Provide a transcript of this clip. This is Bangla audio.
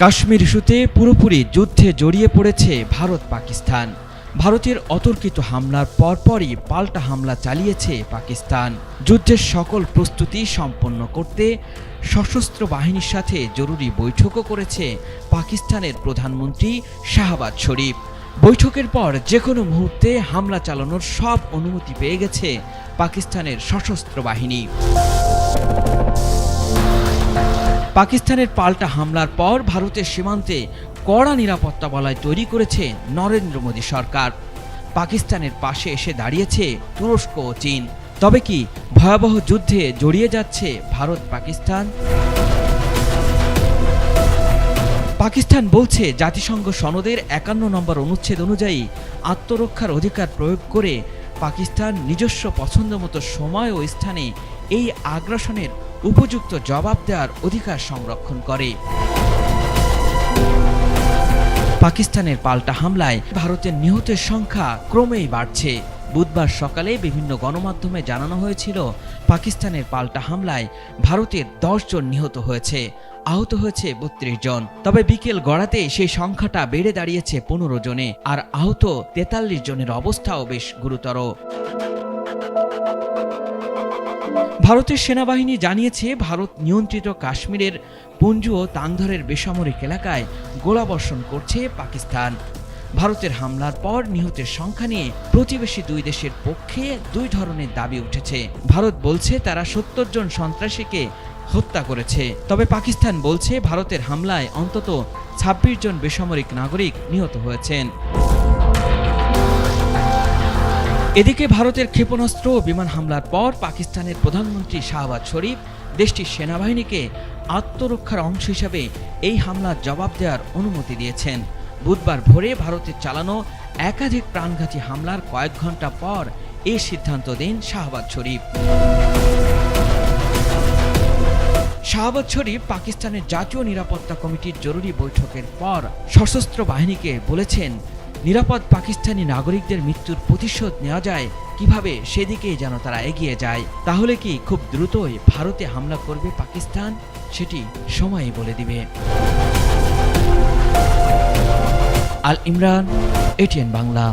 কাশ্মীর ইস্যুতে পুরোপুরি যুদ্ধে জড়িয়ে পড়েছে ভারত পাকিস্তান। ভারতের অতর্কিত হামলার পরপরই পাল্টা হামলা চালিয়েছে পাকিস্তান। যুদ্ধের সকল প্রস্তুতি সম্পন্ন করতে সশস্ত্র বাহিনীর সাথে জরুরি বৈঠকও করেছে পাকিস্তানের প্রধানমন্ত্রী শাহবাজ শরীফ। বৈঠকের পর যে কোনো মুহূর্তে হামলা চালানোর সব অনুমতি পেয়ে গেছে পাকিস্তানের সশস্ত্র বাহিনী। পাকিস্তানের পাল্টা হামলার পর ভারতের সীমান্তে কড়া নিরাপত্তা বলয় তৈরি করেছে নরেন্দ্র মোদী সরকার। পাকিস্তানের পাশে এসে দাঁড়িয়েছে তুরস্ক ও চীন। তবে কি ভয়াবহ যুদ্ধে জড়িয়ে যাচ্ছে ভারত পাকিস্তান? পাকিস্তান বলছে জাতিসংঘ সনদের ৫১ নম্বর অনুচ্ছেদ অনুযায়ী আত্মরক্ষার অধিকার প্রয়োগ করে পাকিস্তান নিজস্ব পছন্দমতো সময় ও স্থানে এই আগ্রাসনের উপযুক্ত জবাব দেওয়ার অধিকার সংরক্ষণ করে। পাকিস্তানের পাল্টা হামলায় ভারতের নিহতের সংখ্যা ক্রমেই বাড়ছে। বুধবার সকালে বিভিন্ন গণমাধ্যমে জানানো হয়েছিল পাকিস্তানের পাল্টা হামলায় ভারতের ১০ জন নিহত হয়েছে, আহত হয়েছে ৩২ জন। তবে বিকেল গড়াতে সেই সংখ্যাটা বেড়ে দাঁড়িয়েছে ১৫ জনে, আর আহত ৪৩ জনের অবস্থাও বেশ গুরুতর। ভারতের সেনাবাহিনী জানিয়েছে ভারত নিয়ন্ত্রিত কাশ্মীরের পুঞ্জ ও তাংধরের বেসামরিক এলাকায় গোলাবর্ষণ করছে পাকিস্তান। ভারতের হামলার পর নিহতের সংখ্যা নিয়ে প্রতিবেশী দুই দেশের পক্ষে দুই ধরনের দাবি উঠেছে। ভারত বলছে তারা ৭০ জন সন্ত্রাসীকে হত্যা করেছে, তবে পাকিস্তান বলছে ভারতের হামলায় অন্তত ২৬ জন বেসামরিক নাগরিক নিহত হয়েছেন। এদিকে ভারতের ক্ষেপণাস্ত্র ও বিমান হামলার পর পাকিস্তানের প্রধানমন্ত্রী শাহবাজ শরীফ দেশটির সেনাবাহিনীকে আত্মরক্ষার অংশ হিসাবে এই হামলার জবাব দেওয়ার অনুমতি দিয়েছেন। বুধবার ভোরে ভারতের চালানো একাধিক প্রাণঘাতী হামলার কয়েক ঘন্টা পর এই সিদ্ধান্ত দেন শাহবাজ শরীফ। শাহবাজ শরীফ পাকিস্তানের জাতীয় নিরাপত্তা কমিটির জরুরি বৈঠকের পর সশস্ত্র বাহিনীকে বলেছেন, নিরাপদ পাকিস্তানি নাগরিকদের মৃত্যুর প্রতিশোধ নেওয়া যায় কিভাবে সেদিকেই যেন তারা এগিয়ে যায়। তাহলে কি খুব দ্রুতই ভারতে হামলা করবে পাকিস্তান? সেটি সময়ই বলে দিবে। আল ইমরান, এটিএন বাংলা।